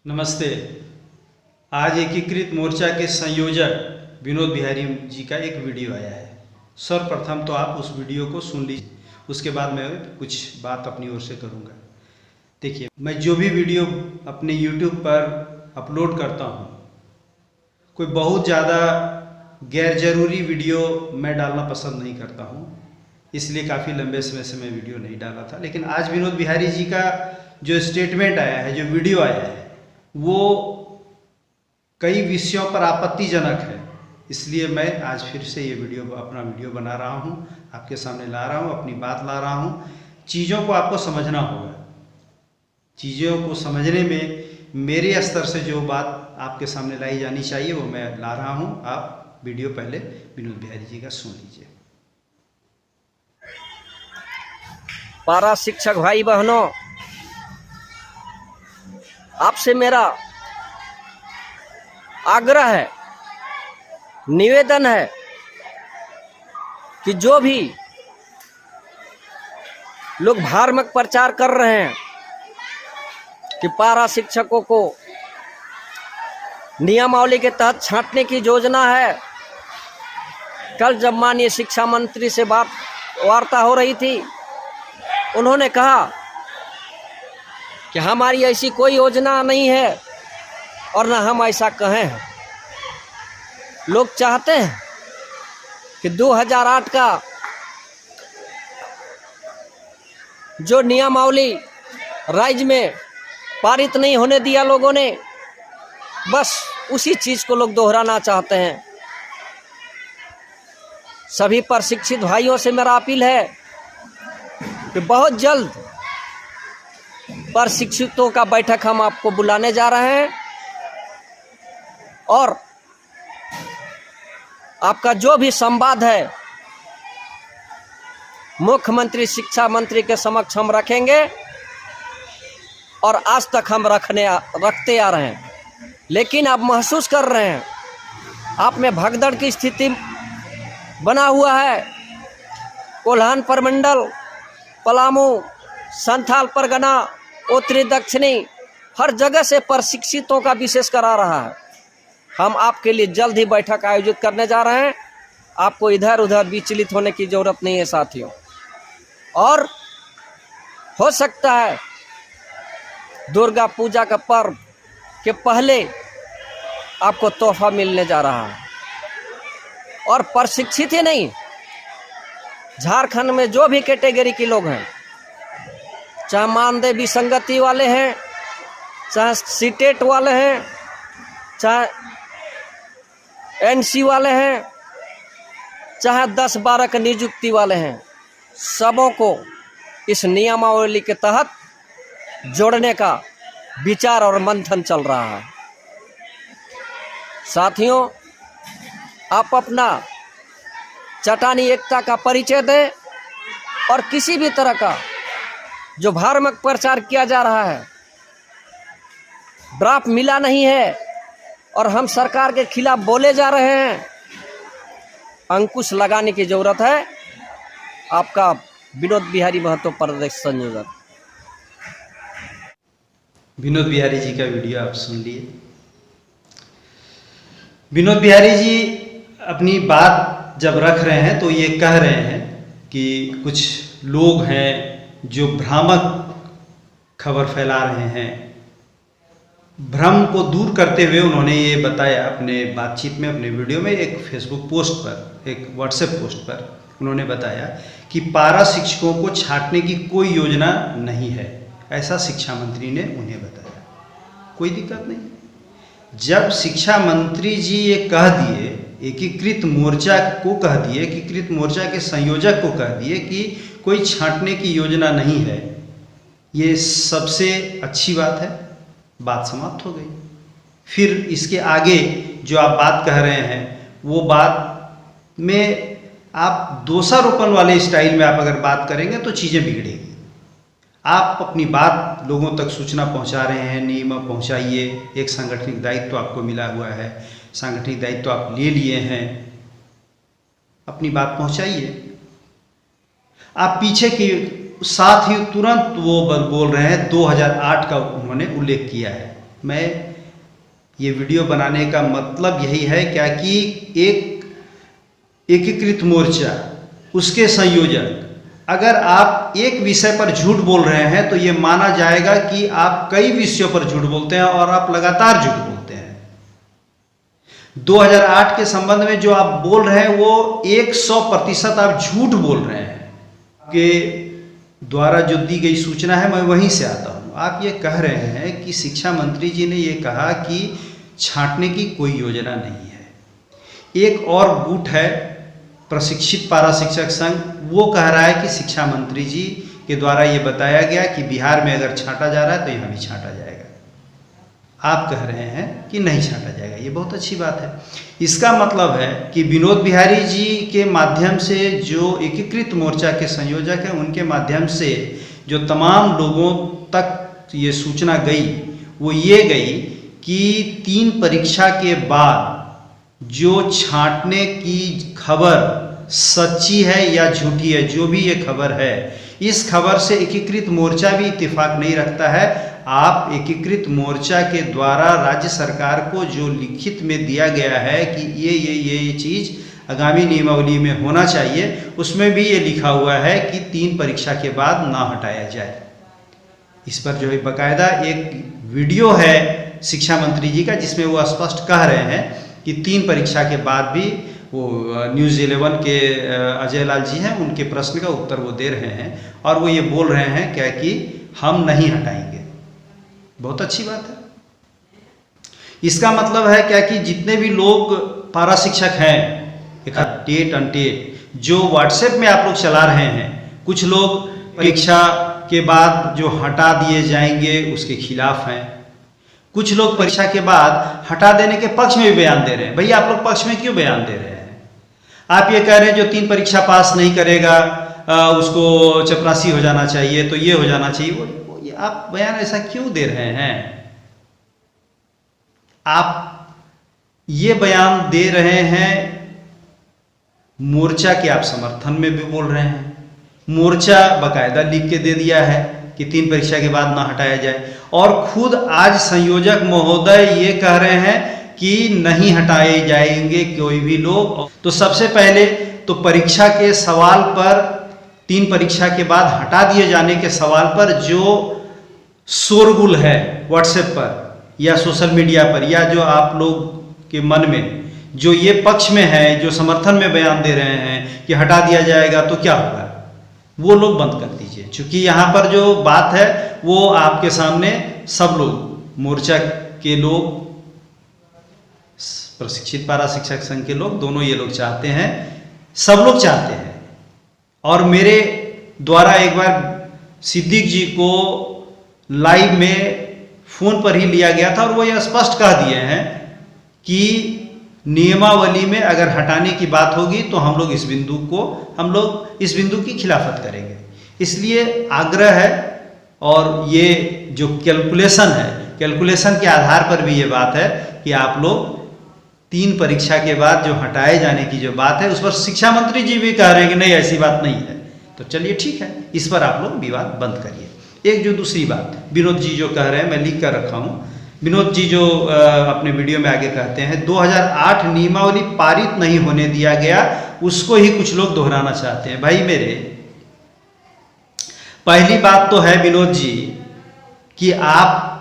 नमस्ते। आज एकीकृत मोर्चा के संयोजक विनोद बिहारी जी का एक वीडियो आया है। सर्वप्रथम तो आप उस वीडियो को सुन लीजिए, उसके बाद मैं कुछ बात अपनी ओर से करूंगा। देखिए, मैं जो भी वीडियो अपने YouTube पर अपलोड करता हूं, कोई बहुत ज़्यादा गैर ज़रूरी वीडियो मैं डालना पसंद नहीं करता हूं, इसलिए काफ़ी लंबे समय से मैं वीडियो नहीं डाला था। लेकिन आज विनोद बिहारी जी का जो स्टेटमेंट आया है, जो वीडियो आया है, वो कई विषयों पर आपत्तिजनक है, इसलिए मैं आज फिर से ये अपना वीडियो बना रहा हूँ, आपके सामने ला रहा हूँ, अपनी बात ला रहा हूँ। चीज़ों को आपको समझना होगा। चीज़ों को समझने में मेरे स्तर से जो बात आपके सामने लाई जानी चाहिए वो मैं ला रहा हूँ। आप वीडियो पहले विनोद बिहारी जी का सुन लीजिए। पारा शिक्षक भाई बहनों, आपसे मेरा आग्रह है, निवेदन है कि जो भी लोग भ्रामक प्रचार कर रहे हैं कि पारा शिक्षकों को नियमावली के तहत छांटने की योजना है। कल जब माननीय शिक्षा मंत्री से वार्ता हो रही थी, उन्होंने कहा कि हमारी ऐसी कोई योजना नहीं है और न हम ऐसा कहें हैं। लोग चाहते हैं कि 2008 का जो नियमावली राज्य में पारित नहीं होने दिया लोगों ने, बस उसी चीज़ को लोग दोहराना चाहते हैं। सभी प्रशिक्षित भाइयों से मेरा अपील है कि बहुत जल्द प्रशिक्षितों का बैठक हम आपको बुलाने जा रहे हैं और आपका जो भी संवाद है मुख्यमंत्री शिक्षा मंत्री के समक्ष हम रखेंगे और आज तक हम रखते आ रहे हैं। लेकिन आप महसूस कर रहे हैं आप में भगदड़ की स्थिति बना हुआ है। कोल्हान प्रमंडल, पलामू, संथाल परगना, उत्तरी दक्षिणी, हर जगह से प्रशिक्षितों का विशेष करा रहा है। हम आपके लिए जल्द ही बैठक आयोजित करने जा रहे हैं। आपको इधर उधर विचलित होने की ज़रूरत नहीं है साथियों। और हो सकता है दुर्गा पूजा का पर्व के पहले आपको तोहफा मिलने जा रहा है। और प्रशिक्षित ही नहीं, झारखंड में जो भी कैटेगरी के लोग हैं, चाहे मानदेय विसंगति वाले हैं, चाहे सीटेट वाले हैं, चाहे एनसी वाले हैं, चाहे 10-12 की नियुक्ति वाले हैं, सबों को इस नियमावली के तहत जोड़ने का विचार और मंथन चल रहा है। साथियों, आप अपना चट्टानी एकता का परिचय दें और किसी भी तरह का जो भ्रामक प्रचार किया जा रहा है, ड्राफ्ट मिला नहीं है और हम सरकार के खिलाफ बोले जा रहे हैं, अंकुश लगाने की जरूरत है। आपका विनोद बिहारी महतो, प्रदेश संयोजक। विनोद बिहारी जी का वीडियो आप सुन लिए। विनोद बिहारी जी अपनी बात जब रख रहे हैं तो ये कह रहे हैं कि कुछ लोग हैं जो भ्रामक खबर फैला रहे हैं। भ्रम को दूर करते हुए उन्होंने ये बताया अपने बातचीत में, अपने वीडियो में, एक फेसबुक पोस्ट पर, एक व्हाट्सएप पोस्ट पर उन्होंने बताया कि पारा शिक्षकों को छांटने की कोई योजना नहीं है, ऐसा शिक्षा मंत्री ने उन्हें बताया। कोई दिक्कत नहीं। जब शिक्षा मंत्री जी ये कह दिए, एकीकृत मोर्चा को कह दिए, एकीकृत मोर्चा के संयोजक को कह दिए कि कोई छांटने की योजना नहीं है, ये सबसे अच्छी बात है। बात समाप्त हो गई। फिर इसके आगे जो आप बात कह रहे हैं, वो बात में आप दोषारोपण वाले स्टाइल में आप अगर बात करेंगे तो चीज़ें बिगड़ेगी। आप अपनी बात लोगों तक सूचना पहुंचा रहे हैं, नियम पहुंचाइए। एक सांगठनिक दायित्व आपको मिला हुआ है, सांगठनिक दायित्व आप ले लिए हैं, अपनी बात पहुंचाइए। आप पीछे की साथ ही तुरंत वो बोल रहे हैं 2008 का उन्होंने उल्लेख किया है मैं ये वीडियो बनाने का मतलब यही है क्या कि एक एकीकृत मोर्चा उसके संयोजक अगर आप एक विषय पर झूठ बोल रहे हैं तो ये माना जाएगा कि आप कई विषयों पर झूठ बोलते हैं और आप लगातार झूठ बोलते हैं। 2008 के संबंध में जो आप बोल रहे हैं वो 100% आप झूठ बोल रहे हैं। के द्वारा जो दी गई सूचना है मैं वहीं से आता हूँ। आप ये कह रहे हैं कि शिक्षा मंत्री जी ने ये कहा कि छांटने की कोई योजना नहीं है। एक और गुट है प्रशिक्षित पारा शिक्षक संघ, वो कह रहा है कि शिक्षा मंत्री जी के द्वारा ये बताया गया कि बिहार में अगर छांटा जा रहा है तो यहाँ भी छांटा जाएगा। आप कह रहे हैं कि नहीं छांटा जाएगा, ये बहुत अच्छी बात है। इसका मतलब है कि विनोद बिहारी जी के माध्यम से जो एकीकृत मोर्चा के संयोजक हैं उनके माध्यम से जो तमाम लोगों तक ये सूचना गई वो ये गई कि 3 परीक्षा के बाद जो छांटने की खबर सच्ची है या झूठी है, जो भी ये खबर है, इस खबर से एकीकृत मोर्चा भी इत्तेफाक नहीं रखता है। आप एकीकृत मोर्चा के द्वारा राज्य सरकार को जो लिखित में दिया गया है कि ये चीज़ आगामी नियमावली में होना चाहिए, उसमें भी ये लिखा हुआ है कि 3 परीक्षा के बाद ना हटाया जाए। इस पर जो है बाकायदा एक वीडियो है शिक्षा मंत्री जी का जिसमें वो स्पष्ट कह रहे हैं कि 3 परीक्षा के बाद भी वो न्यूज़ 11 के अजय लाल जी हैं, उनके प्रश्न का उत्तर वो दे रहे हैं और वो ये बोल रहे हैं क्या कि हम नहीं हटाएंगे। बहुत अच्छी बात है। इसका मतलब है क्या कि जितने भी लोग पारा शिक्षक हैं, टेट अनटेट, जो व्हाट्सएप में आप लोग चला रहे हैं, कुछ लोग परीक्षा के बाद जो हटा दिए जाएंगे उसके खिलाफ हैं, कुछ लोग परीक्षा के बाद हटा देने के पक्ष में भी बयान दे रहे हैं। भैया आप लोग पक्ष में क्यों बयान दे रहे हैं? आप ये कह रहे हैं जो 3 परीक्षा पास नहीं करेगा उसको चपरासी हो जाना चाहिए, तो ये हो जाना चाहिए, वो आप बयान ऐसा क्यों दे रहे हैं? आप ये बयान दे रहे हैं मोर्चा के आप समर्थन में भी बोल रहे हैं। मोर्चा बाकायदा लिख के दे दिया है कि 3 परीक्षा के बाद ना हटाया जाए और खुद आज संयोजक महोदय ये कह रहे हैं कि नहीं हटाए जाएंगे कोई भी लोग। तो सबसे पहले तो परीक्षा के सवाल पर, 3 परीक्षा के बाद हटा दिए जाने के सवाल पर जो शोरगुल है व्हाट्सएप पर या सोशल मीडिया पर या जो आप लोग के मन में जो ये पक्ष में है, जो समर्थन में बयान दे रहे हैं कि हटा दिया जाएगा तो क्या होगा, वो लोग बंद कर दीजिए। क्योंकि यहाँ पर जो बात है वो आपके सामने सब लोग, मोर्चा के लोग, प्रशिक्षित पारा शिक्षक संघ के लोग, दोनों ये लोग चाहते हैं, सब लोग चाहते हैं। और मेरे द्वारा एक बार सिद्दीक जी को लाइव में फोन पर ही लिया गया था और वो ये स्पष्ट कह दिए हैं कि नियमावली में अगर हटाने की बात होगी तो हम लोग इस बिंदु की खिलाफत करेंगे। इसलिए आग्रह है और ये जो कैलकुलेशन है, कैलकुलेशन के आधार पर भी ये बात है कि आप लोग 3 परीक्षा के बाद जो हटाए जाने की जो बात है उस पर शिक्षा मंत्री जी भी कह रहे हैं कि नहीं ऐसी बात नहीं है। तो चलिए ठीक है, इस पर आप लोग विवाद बंद करिए। एक जो दूसरी बात विनोद जी जो कह रहे हैं, मैं लिख कर रखा हूँ, विनोद जी जो अपने वीडियो में आगे कहते हैं 2008 नियमावली पारित नहीं होने दिया गया, उसको ही कुछ लोग दोहराना चाहते हैं। भाई मेरे, पहली बात तो है विनोद जी कि आप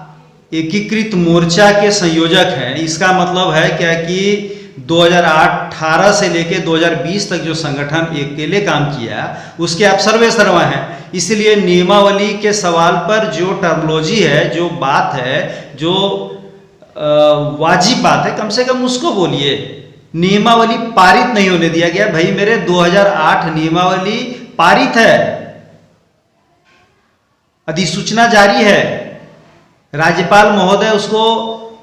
एकीकृत मोर्चा के संयोजक हैं। इसका मतलब है क्या कि 2018 से लेकर 2020 तक जो संगठन अकेले काम किया उसके आप सर्वे सर्वा हैं। इसलिए नियमावली के सवाल पर जो टर्मोलॉजी है, जो बात है, जो वाजिब बात है, कम से कम उसको बोलिए। नियमावली पारित नहीं होने दिया गया। भाई मेरे 2008 नियमावली पारित है, अधिसूचना जारी है, राज्यपाल महोदय उसको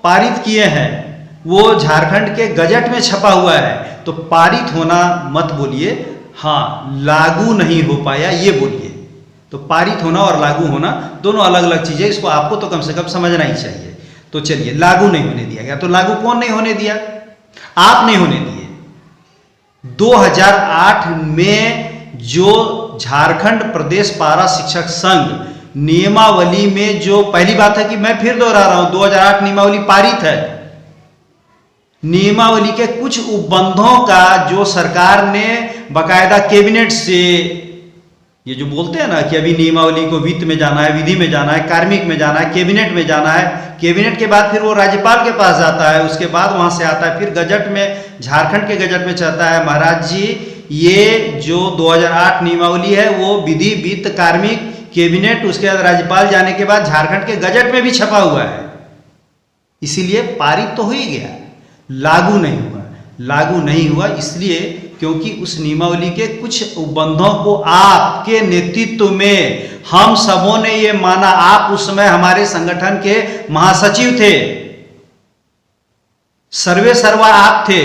पारित किए हैं, वो झारखंड के गजट में छपा हुआ है। तो पारित होना मत बोलिए, हाँ लागू नहीं हो पाया ये बोलिए। तो पारित होना और लागू होना दोनों अलग अलग चीजें, इसको आपको तो कम से कम समझना ही चाहिए। तो चलिए, लागू नहीं होने दिया गया, तो लागू कौन नहीं होने दिया? आप नहीं होने दिए। 2008 में जो झारखंड प्रदेश पारा शिक्षक संघ नियमावली में जो पहली बात है कि मैं फिर दोहरा रहा हूं, 2008 नियमावली पारित है। नियमावली के कुछ उपबंधों का जो सरकार ने बकायदा कैबिनेट से, ये जो बोलते हैं ना कि अभी नियमावली को वित्त में जाना है, विधि में जाना है, कार्मिक में जाना है, कैबिनेट में जाना है, कैबिनेट के बाद फिर वो राज्यपाल के पास जाता है, उसके बाद वहां से आता है, फिर गजट में, झारखंड के गजट में चलता है। महाराज जी, ये जो 2008 नियमावली है वो विधि, वित्त, कार्मिक, कैबिनेट, उसके बाद राज्यपाल जाने के बाद झारखंड के गजट में भी छपा हुआ है। इसीलिए पारित तो हो ही गया, लागू नहीं हुआ। लागू नहीं हुआ इसलिए क्योंकि उस नियमावली के कुछ उपबंधों को आपके नेतृत्व में हम सबों ने ये माना। आप उस समय हमारे संगठन के महासचिव थे, सर्वे सर्वा आप थे।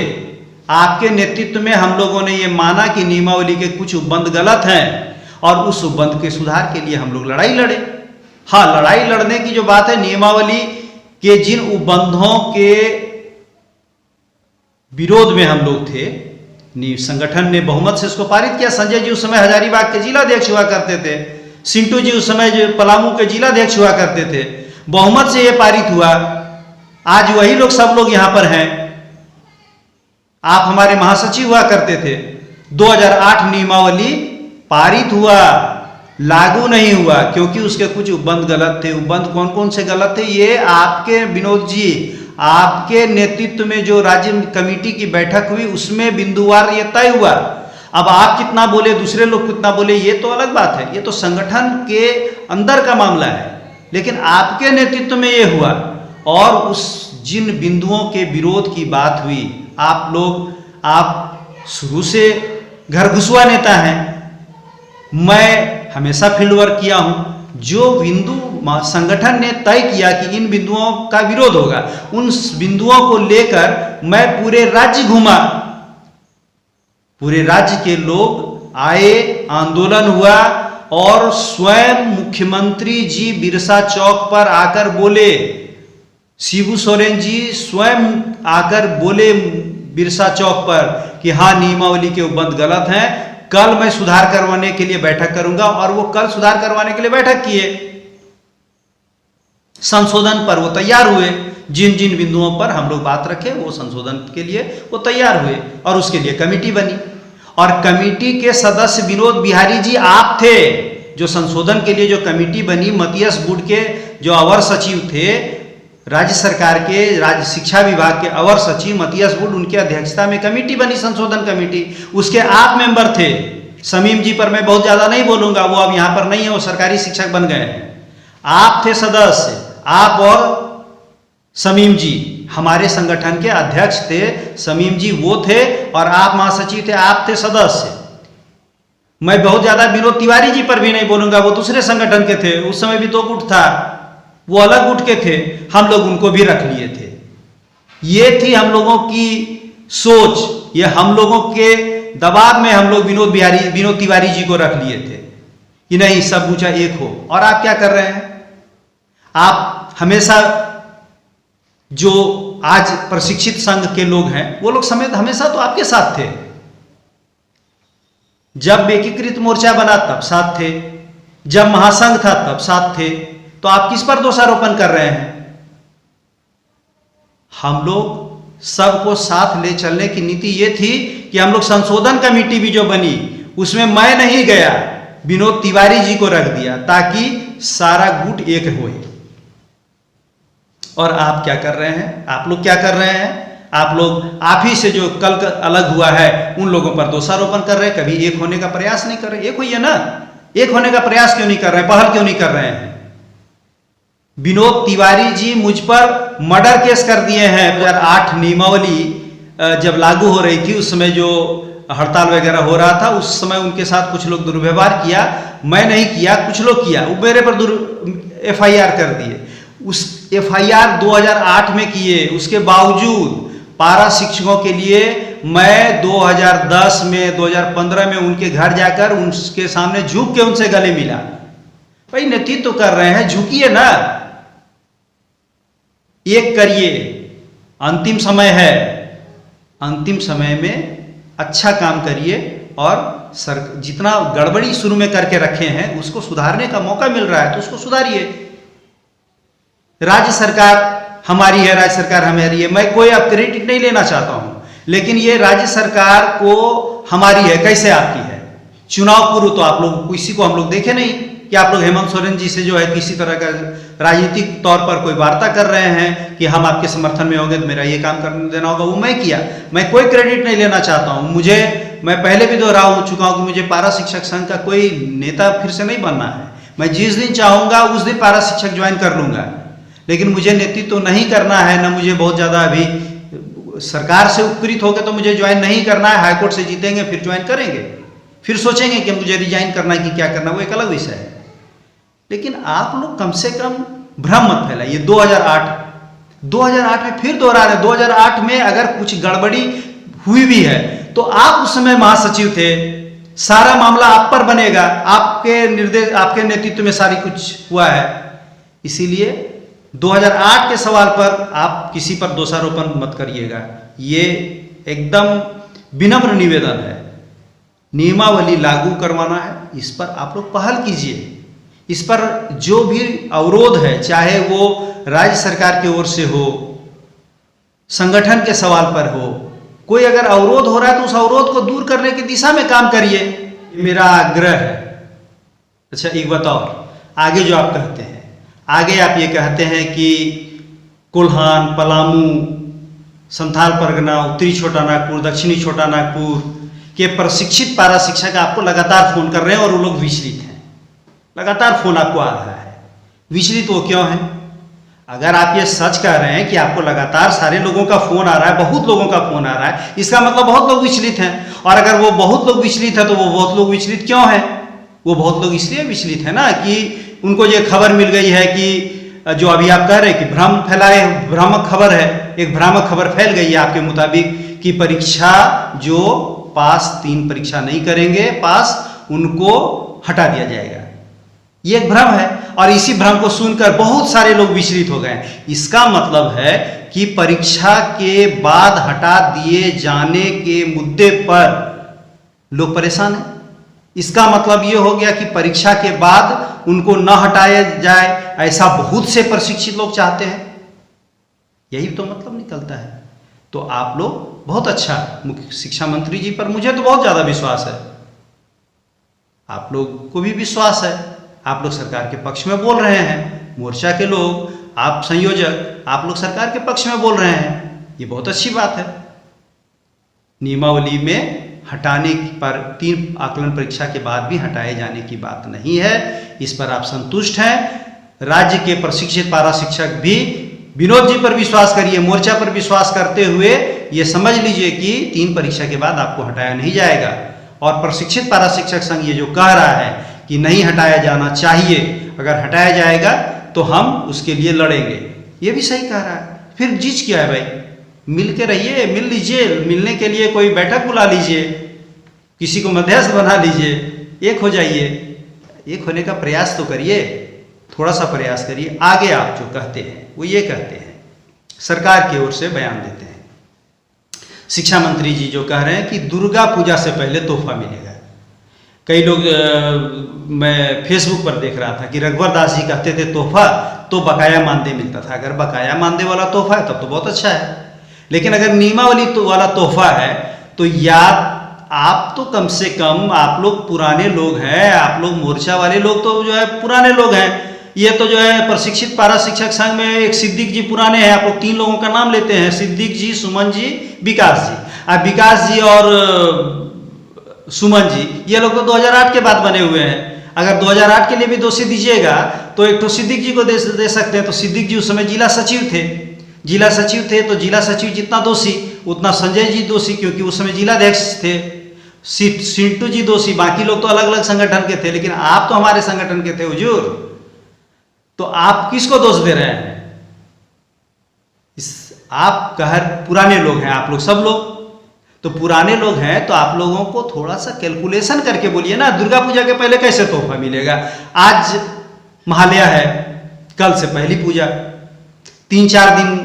आपके नेतृत्व में हम लोगों ने ये माना कि नियमावली के कुछ उपबंध गलत हैं और उस उपबंध के सुधार के लिए हम लोग लड़ाई लड़े। हाँ, लड़ाई लड़ने की जो बात है, नियमावली के जिन उपबंधों के विरोध में हम लोग थे, संगठन ने बहुमत से इसको पारित किया। संजय जी उस समय हजारीबाग के जिलाध्यक्ष हुआ करते थे, सिंटू जी उस समय जो पलामू के जिलाध्यक्ष हुआ करते थे, बहुमत से यह पारित हुआ। आज वही लोग, सब लोग यहां पर हैं। आप हमारे महासचिव हुआ करते थे। 2008 नियमावली पारित हुआ, लागू नहीं हुआ क्योंकि उसके कुछ उपबंध गलत थे। उपबंध कौन कौन से गलत थे, ये आपके विनोद जी, आपके नेतृत्व में जो राज्य कमेटी की बैठक हुई उसमें बिंदुवार ये तय हुआ। अब आप कितना बोले, दूसरे लोग कितना बोले, ये तो अलग बात है, ये तो संगठन के अंदर का मामला है। लेकिन आपके नेतृत्व में ये हुआ और उस जिन बिंदुओं के विरोध की बात हुई, आप शुरू से घर घुसवा नेता हैं। मैं हमेशा फील्ड वर्क किया हूं। जो बिंदु संगठन ने तय किया कि इन बिंदुओं का विरोध होगा, उन बिंदुओं को लेकर मैं पूरे राज्य घूमा। पूरे राज्य के लोग आए, आंदोलन हुआ और स्वयं मुख्यमंत्री जी बिरसा चौक पर आकर बोले। शिबू सोरेन जी स्वयं आकर बोले बिरसा चौक पर कि हाँ, नियमावली के उपबंध गलत हैं, कल मैं सुधार करवाने के लिए बैठक करूंगा। और वो कल सुधार करवाने के लिए बैठक किए। संशोधन पर वो तैयार हुए। जिन जिन बिंदुओं पर हम लोग बात रखे वो संशोधन के लिए वो तैयार हुए और उसके लिए कमेटी बनी। और कमेटी के सदस्य विनोद बिहारी जी आप थे। जो संशोधन के लिए जो कमेटी बनी, मतियस बोर्ड के जो अवर सचिव थे, राज्य सरकार के राज्य शिक्षा विभाग के अवर सचिव मतियस बुड, उनकी अध्यक्षता में कमेटी बनी, संशोधन कमेटी। उसके आप मेंबर थे। समीम जी पर मैं बहुत ज्यादा नहीं बोलूंगा, वो अब यहां पर नहीं है, वो सरकारी शिक्षक बन गए हैं। आप थे सदस्य, आप और समीम जी हमारे संगठन के अध्यक्ष थे। समीम जी वो थे और आप महासचिव थे, आप थे सदस्य। मैं बहुत ज्यादा विनोद तिवारी जी पर भी नहीं बोलूंगा, वो दूसरे संगठन के थे। उस समय भी 2 गुट था, वो अलग गुट के थे, हम लोग उनको भी रख लिए थे। ये थी हम लोगों की सोच, ये हम लोगों के दबाव में हम लोग विनोद तिवारी जी को रख लिए थे कि नहीं, सब ऊंचा एक हो। और आप क्या कर रहे हैं? आप हमेशा जो आज प्रशिक्षित संघ के लोग हैं, वो लोग समेत हमेशा तो आपके साथ थे। जब एकीकृत मोर्चा बना तब साथ थे, जब महासंघ था तब साथ थे। तो आप किस पर दोषारोपण कर रहे हैं? हम लोग सबको साथ ले चलने की नीति ये थी कि हम लोग संशोधन कमेटी भी जो बनी उसमें मैं नहीं गया, विनोद तिवारी जी को रख दिया ताकि सारा गुट एक होए। और आप क्या कर रहे हैं? आप लोग क्या कर रहे हैं? आप लोग आप ही से जो कल अलग हुआ है उन लोगों पर दोषारोपण कर रहे हैं, कभी एक होने का प्रयास नहीं कर रहे। एक होइए ना, एक होने का प्रयास क्यों नहीं कर रहे हैं? पहल क्यों नहीं कर रहे हैं? विनोद तिवारी जी मुझ पर मर्डर केस कर दिए हैं। 2008 नियमावली जब लागू हो रही थी, उस समय जो हड़ताल वगैरह हो रहा था, उस समय उनके साथ कुछ लोग दुर्व्यवहार किया। मैं नहीं किया, कुछ लोग किया, वो मेरे पर FIR कर दिए। उस FIR 2008 में किए, उसके बावजूद पारा शिक्षकों के लिए मैं 2010 में 2015 में उनके घर जाकर उनके सामने झुक के उनसे गले मिला। भाई नेतृत्व कर रहे हैं, झुकिए ना, एक करिए। अंतिम समय है, अंतिम समय में अच्छा काम करिए और जितना गड़बड़ी शुरू में करके रखे हैं उसको सुधारने का मौका मिल रहा है तो उसको सुधारिए। राज्य सरकार हमारी है, राज्य सरकार हमारी है, मैं कोई अब क्रेडिट नहीं लेना चाहता हूं, लेकिन ये राज्य सरकार को हमारी है कैसे आपकी है? चुनाव पूर्व तो आप लोग किसी को हम लोग देखे नहीं कि आप लोग हेमंत सोरेन जी से जो है किसी तरह का राजनीतिक तौर पर कोई वार्ता कर रहे हैं कि हम आपके समर्थन में होंगे तो मेरा ये काम करने देना होगा, वो मैं किया। मैं कोई क्रेडिट नहीं लेना चाहता हूं। मैं पहले भी दोहरा चुका हूं कि मुझे पारा शिक्षक संघ का कोई नेता फिर से नहीं बनना है। मैं जिस दिन चाहूंगा उस दिन पारा शिक्षक ज्वाइन कर लूंगा, लेकिन मुझे नेतृत्व तो नहीं करना है, ना मुझे बहुत ज़्यादा अभी सरकार से उपकृत होकर तो मुझे ज्वाइन नहीं करना है। हाईकोर्ट से जीतेंगे फिर ज्वाइन करेंगे, फिर सोचेंगे कि मुझे रिजाइन करना है कि क्या करना, वो एक अलग विषय है। लेकिन आप लोग कम से कम भ्रम मत फैलाइए। 2008 में फिर दोहरा रहे, 2008 में अगर कुछ गड़बड़ी हुई भी है तो आप उस समय महासचिव थे, सारा मामला आप पर बनेगा, आपके नेतृत्व में सारी कुछ हुआ है। इसीलिए 2008 के सवाल पर आप किसी पर दोषारोपण मत करिएगा, ये एकदम विनम्र निवेदन है। नियमावली लागू करवाना है, इस पर आप लोग पहल कीजिए। इस पर जो भी अवरोध है, चाहे वो राज्य सरकार की ओर से हो, संगठन के सवाल पर हो, कोई अगर अवरोध हो रहा है तो उस अवरोध को दूर करने की दिशा में काम करिए, मेरा आग्रह है। अच्छा एक बताओ, आगे जो आप कहते हैं, आगे आप ये कहते हैं कि कोल्हान, पलामू, संथाल परगना, उत्तरी छोटा नागपुर, दक्षिणी छोटा नागपुर के प्रशिक्षित पारा शिक्षक आपको लगातार फोन कर रहे हैं और वो लोग विचलित हैं। लगातार फोन आपको आ रहा है, विचलित वो क्यों है? अगर आप ये सच कह रहे हैं कि आपको लगातार सारे लोगों का फोन आ रहा है, बहुत लोगों का फोन आ रहा है, इसका मतलब बहुत लोग विचलित हैं। और अगर वो बहुत लोग विचलित है तो वो बहुत लोग विचलित क्यों है? वो बहुत लोग इसलिए विचलित है ना कि उनको ये खबर मिल गई है कि जो अभी आप कह रहे हैं कि भ्रम फैलाए, भ्रामक खबर है, एक भ्रामक खबर फैल गई है आपके मुताबिक कि परीक्षा जो पास 3 परीक्षा नहीं करेंगे पास, उनको हटा दिया जाएगा। ये एक भ्रम है और इसी भ्रम को सुनकर बहुत सारे लोग विचलित हो गए। इसका मतलब है कि परीक्षा के बाद हटा दिए जाने के मुद्दे पर लोग परेशान हैं। इसका मतलब ये हो गया कि परीक्षा के बाद उनको न हटाया जाए, ऐसा बहुत से प्रशिक्षित लोग चाहते हैं। यही तो मतलब निकलता है। तो आप लोग बहुत अच्छा, मुख्य शिक्षा मंत्री जी पर मुझे तो बहुत ज्यादा विश्वास है, आप लोग को भी विश्वास है, आप लोग सरकार के पक्ष में बोल रहे हैं, मोर्चा के लोग, आप संयोजक, आप लोग सरकार के पक्ष में बोल रहे हैं, ये बहुत अच्छी बात है। नियमावली में हटाने पर 3 आकलन परीक्षा के बाद भी हटाए जाने की बात नहीं है, इस पर आप संतुष्ट हैं। राज्य के प्रशिक्षित पारा शिक्षक भी विनोद जी पर विश्वास करिए, मोर्चा पर विश्वास करते हुए ये समझ लीजिए कि 3 परीक्षा के बाद आपको हटाया नहीं जाएगा। और प्रशिक्षित पारा शिक्षक संघ ये जो कह रहा है कि नहीं हटाया जाना चाहिए, अगर हटाया जाएगा तो हम उसके लिए लड़ेंगे, ये भी सही कह रहा है। फिर जिज क्या है भाई, मिल के रहिए, मिल लीजिए, मिलने के लिए कोई बैठक बुला लीजिए, किसी को मध्यस्थ बना लीजिए, एक हो जाइए, एक होने का प्रयास तो करिए, थोड़ा सा प्रयास करिए। आगे आप जो कहते हैं वो ये कहते हैं, सरकार की ओर से बयान देते हैं, शिक्षा मंत्री जी जो कह रहे हैं कि दुर्गा पूजा से पहले तोहफा मिलेगा। कई लोग मैं फेसबुक पर देख रहा था कि रघुवर दास जी कहते थे तोहफा तो बकाया मानदेय मिलता था। अगर बकाया मानदेय वाला तोहफा है तब तो बहुत अच्छा है, लेकिन अगर नियमावली वाला तोहफा है तो या आप तो कम से कम, आप लोग पुराने लोग हैं, आप लोग मोर्चा वाले लोग तो जो है पुराने लोग हैं। ये तो जो है प्रशिक्षित पारा शिक्षक संघ में एक सिद्दीक जी पुराने हैं, आप लोग 3 लोगों का नाम लेते हैं, सिद्दीक जी, सुमन जी, विकास जी। अब विकास जी और सुमन जी ये लोग तो 2008 के बाद बने हुए हैं। अगर 2008 के लिए भी दोषी दीजिएगा तो एक तो सिद्दीक जी को दे सकते हैं। तो सिद्दीक जी उस समय जिला सचिव थे, जिला सचिव थे तो जिला सचिव जितना दोषी उतना संजय जी दोषी, क्योंकि उस समय जिलाध्यक्ष थे। सिंटू जी दोषी, बाकी लोग तो अलग अलग संगठन के थे, लेकिन आप तो हमारे संगठन के थे हुजूर। तो आप किसको दोष दे रहे हैं? आप पुराने लोग हैं, आप लोग सब लोग तो पुराने लोग हैं, तो आप लोगों को थोड़ा सा कैलकुलेशन करके बोलिए ना। दुर्गा पूजा के पहले कैसे तोहफा मिलेगा? आज महालया है, कल से पहली पूजा, 3-4 दिन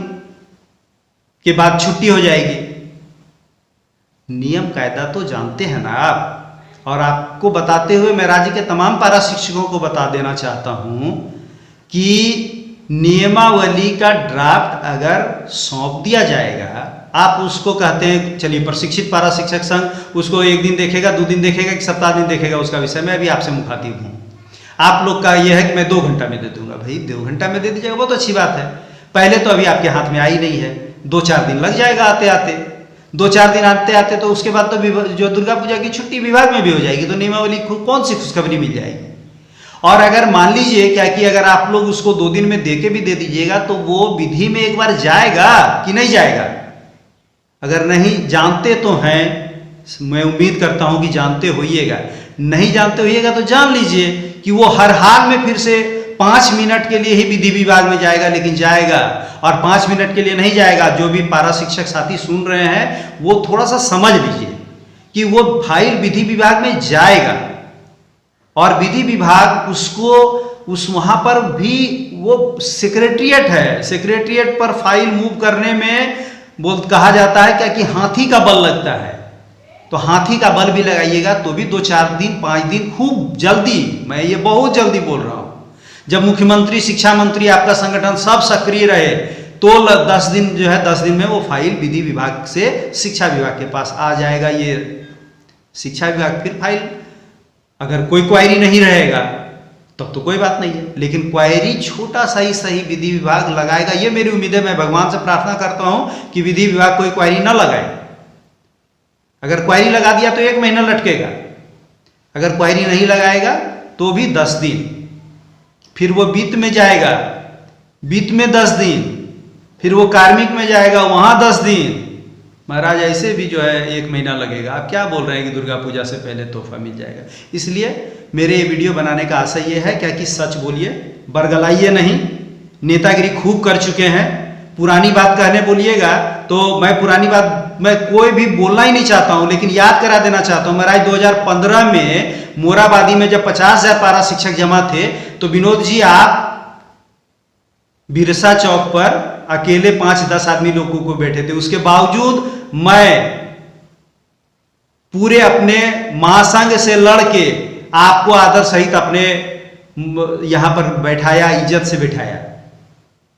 के बाद छुट्टी हो जाएगी। नियम कायदा तो जानते हैं ना आप। और आपको बताते हुए मैं राज्य के तमाम पारा शिक्षकों को बता देना चाहता हूं कि नियमावली का ड्राफ्ट अगर सौंप दिया जाएगा, आप उसको कहते हैं चलिए प्रशिक्षित पारा शिक्षक संघ उसको 1 दिन देखेगा, 2 दिन देखेगा, 1 सप्ताह दिन देखेगा, उसका विषय मैं अभी आपसे मुखातिब हूँ। आप लोग का यह है कि मैं 2 घंटा में दे दूंगा। भाई 2 घंटा में दे दीजिएगा, बहुत अच्छी बात है। पहले तो अभी आपके हाथ में आई नहीं है, 2-4 दिन लग जाएगा आते आते, 2-4 दिन आते आते, तो उसके बाद तो जो दुर्गा पूजा की छुट्टी विभाग में भी हो जाएगी, तो नियमावली कौन सी खुशखबरी मिल जाएगी। और अगर मान लीजिए क्या कि अगर आप लोग उसको 2 दिन में दे के भी दे दीजिएगा तो वो विधि में एक बार जाएगा कि नहीं जाएगा। अगर नहीं जानते तो हैं, मैं उम्मीद करता हूं कि जानते होइएगा, नहीं जानते होइएगा तो जान लीजिए कि वो हर हाल में फिर से 5 मिनट के लिए ही विधि विभाग में जाएगा, लेकिन जाएगा। और 5 मिनट के लिए नहीं जाएगा। जो भी पारा शिक्षक साथी सुन रहे हैं वो थोड़ा सा समझ लीजिए कि वो फाइल विधि विभाग में जाएगा और विधि विभाग उसको वहां पर भी वो सेक्रेटरिएट है, सेक्रेटरिएट पर फाइल मूव करने में कहा जाता है क्या कि हाथी का बल लगता है। तो हाथी का बल भी लगाइएगा तो भी 2-4 दिन 5 दिन खूब जल्दी, मैं ये बहुत जल्दी बोल रहा हूं, जब मुख्यमंत्री, शिक्षा मंत्री, आपका संगठन सब सक्रिय रहे तो 10 दिन जो है 10 दिन में वो फाइल विधि विभाग से शिक्षा विभाग के पास आ जाएगा। ये शिक्षा विभाग फिर फाइल, अगर कोई क्वायरी नहीं रहेगा तब तो कोई बात नहीं है, लेकिन क्वायरी छोटा सा ही सही विधि विभाग लगाएगा, ये मेरी उम्मीद है। मैं भगवान से प्रार्थना करता हूं कि विधि विभाग कोई क्वायरी ना लगाए। अगर क्वायरी लगा दिया तो 1 महीना लटकेगा, अगर क्वायरी नहीं लगाएगा तो भी 10 दिन, फिर वो वित्त में जाएगा, वित्त में 10 दिन, फिर वो कार्मिक में जाएगा, वहां 10 दिन। महाराज ऐसे भी जो है 1 महीना लगेगा। आप क्या बोल रहे हैं कि दुर्गा पूजा से पहले तोहफा मिल जाएगा। इसलिए मेरे ये वीडियो बनाने का आशय ये है क्या कि सच बोलिए, बरगलाइए नहीं। नेतागिरी खूब कर चुके हैं, पुरानी बात कहने बोलिएगा तो मैं पुरानी बात मैं कोई भी बोलना ही नहीं चाहता हूं, लेकिन याद करा देना चाहता हूं। महाराज 2015 में मोराबादी में जब 50,000 पारा शिक्षक जमा थे तो विनोद जी आप बिरसा चौक पर अकेले 5-10 आदमी लोगों को बैठे थे, उसके बावजूद मैं पूरे अपने महासंघ से लड़के आपको आदर सहित अपने यहां पर बैठाया, इज्जत से बैठाया।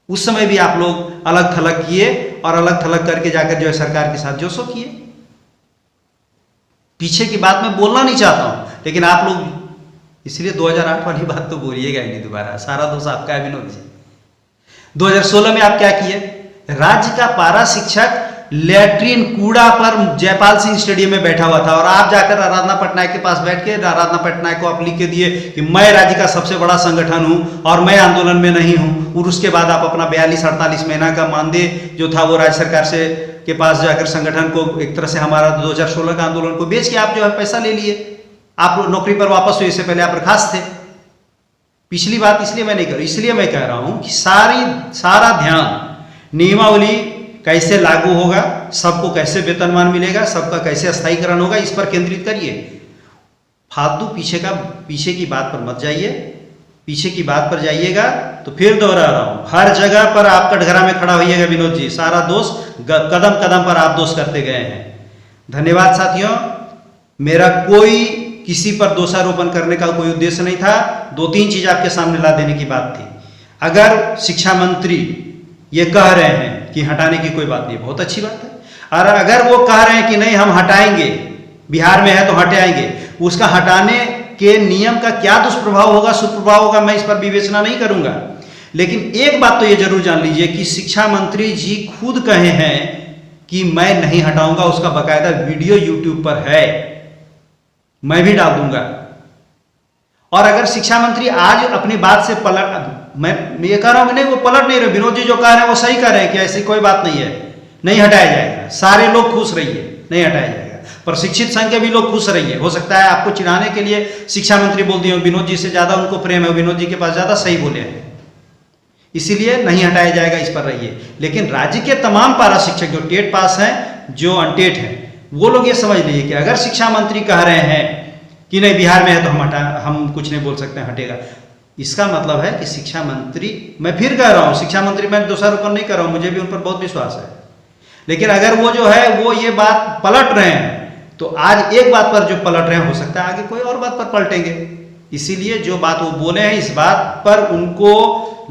उस समय भी आप लोग अलग थलग किए और अलग थलग करके जाकर जो है सरकार के साथ जो सो किए। पीछे की बात मैं बोलना नहीं चाहता हूं, लेकिन आप लोग इसलिए 2008 वाली बात तो बोलिएगा ही नहीं दोबारा, सारा दोष आपका है विनोद जी। 2016 में आप क्या किए? राज्य का पारा शिक्षक लैट्रिन कूड़ा पर जयपाल सिंह स्टेडियम में बैठा हुआ था और आप जाकर आराधना पटनायक के पास बैठ के आराधना पटनायक को आप लिख के दिए कि मैं राज्य का सबसे बड़ा संगठन हूं और मैं आंदोलन में नहीं हूं। और उसके बाद आप अपना 42-48 महीना का मानदेय जो था वो राज्य सरकार से के पास जाकर संगठन को एक तरह से हमारा 2016 का आंदोलन को बेच के आप जो है पैसा ले लिए। आप नौकरी पर वापस हुए, इससे पहले आप बर्खास्त थे। पिछली बात इसलिए मैं नहीं कर रहा, इसलिए मैं कह रहा हूं कि सारा ध्यान नियमावली कैसे लागू होगा, सबको कैसे वेतनमान मिलेगा, सबका कैसे स्थायीकरण होगा, इस पर केंद्रित करिए। फालतू पीछे की बात पर मत जाइए। पीछे की बात पर जाइएगा तो फिर दोहरा रहा हूं, हर जगह पर आप कटघरा में खड़ा होइएगा विनोद जी। सारा दोष कदम कदम पर आप दोष करते गए हैं। धन्यवाद साथियों। मेरा कोई किसी पर दोषारोपण करने का कोई उद्देश्य नहीं था। 2-3 चीज आपके सामने ला देने की बात थी। अगर शिक्षा मंत्री ये कह रहे हैं कि हटाने की कोई बात नहीं, बहुत अच्छी बात है। और अगर वो कह रहे हैं कि नहीं हम हटाएंगे, बिहार में है तो हटाएंगे, उसका हटाने के नियम का क्या दुष्प्रभाव होगा, सुप्रभाव होगा, मैं इस पर विवेचना नहीं करूंगा। लेकिन एक बात तो ये जरूर जान लीजिए कि शिक्षा मंत्री जी खुद कहे हैं कि मैं नहीं हटाऊंगा। उसका बकायदा वीडियो यूट्यूब पर है, मैं भी डाल दूंगा। और अगर शिक्षा मंत्री आज अपनी बात से मैं ये कह रहा हूं कि नहीं वो पलट नहीं रहे, विनोद जी जो कह रहे हैं वो सही कह रहे हैं कि ऐसी कोई बात नहीं है, नहीं हटाया जाएगा। सारे लोग खुश रहिए, नहीं हटाया जाएगा। प्रशिक्षित संघ के भी लोग खुश रहिए। हो सकता है आपको चिढ़ाने के लिए शिक्षा मंत्री बोल दिए, विनोद जी से ज्यादा उनको प्रेम है, विनोद जी के पास ज्यादा सही बोले हैं, इसीलिए नहीं हटाया जाएगा, इस पर रहिए। लेकिन राज्य के तमाम पारा शिक्षक जो टेट पास हैं, जो अनटेट हैं, वो लोग ये समझ लीजिए कि अगर शिक्षा मंत्री कह रहे हैं कि नहीं बिहार में है तो हम कुछ नहीं बोल सकते, हटेगा, इसका मतलब है कि शिक्षा मंत्री, मैं फिर कह रहा हूं शिक्षा मंत्री, मैं दोषारोपण नहीं कर रहा हूं, मुझे भी उन पर बहुत विश्वास है। लेकिन अगर वो जो है वो ये बात पलट रहे हैं तो आज एक बात पर जो पलट रहे हैं, हो सकता है आगे कोई और बात पर पलटेंगे। इसीलिए जो बात वो बोले हैं, इस बात पर उनको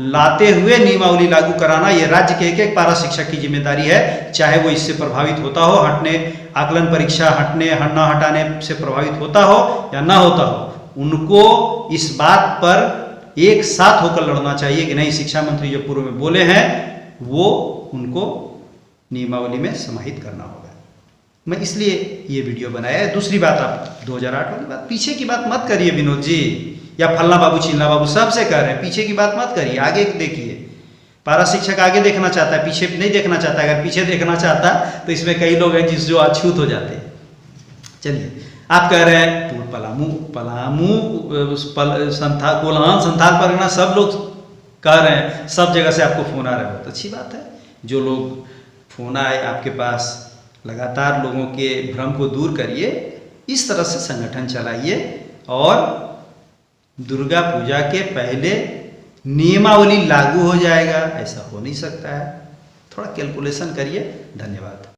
लाते हुए नियमावली लागू कराना ये राज्य के एक पारा शिक्षक की जिम्मेदारी है। चाहे वो इससे प्रभावित होता हो, आकलन परीक्षा हटना हटाने से प्रभावित होता हो या ना होता हो, उनको इस बात पर एक साथ होकर लड़ना चाहिए कि नहीं, शिक्षा मंत्री जो पूर्व में बोले हैं वो उनको नियमावली में समाहित करना होगा। मैं इसलिए ये वीडियो बनाया है। दूसरी बात, आप 2008 वाली बात, पीछे की बात मत करिए विनोद जी, या फल्ला बाबू चिल्ला बाबू सबसे कह रहे हैं, पीछे की बात मत करिए, आगे देखिए। पारा शिक्षक आगे देखना चाहता है, पीछे नहीं देखना चाहता। अगर पीछे देखना चाहता तो इसमें कई लोग हैं जिस जो अछूत हो जाते हैं। चलिए, आप कह रहे हैं पलामू कोल्हान संथाल परगना सब लोग कह रहे हैं, सब जगह से आपको फोन आ रहा है, बहुत अच्छी बात है। जो लोग फोन आए आपके पास, लगातार लोगों के भ्रम को दूर करिए, इस तरह से संगठन चलाइए और दुर्गा पूजा के पहले नियमावली लागू हो जाएगा, ऐसा हो नहीं सकता है। थोड़ा कैलकुलेशन करिए। धन्यवाद।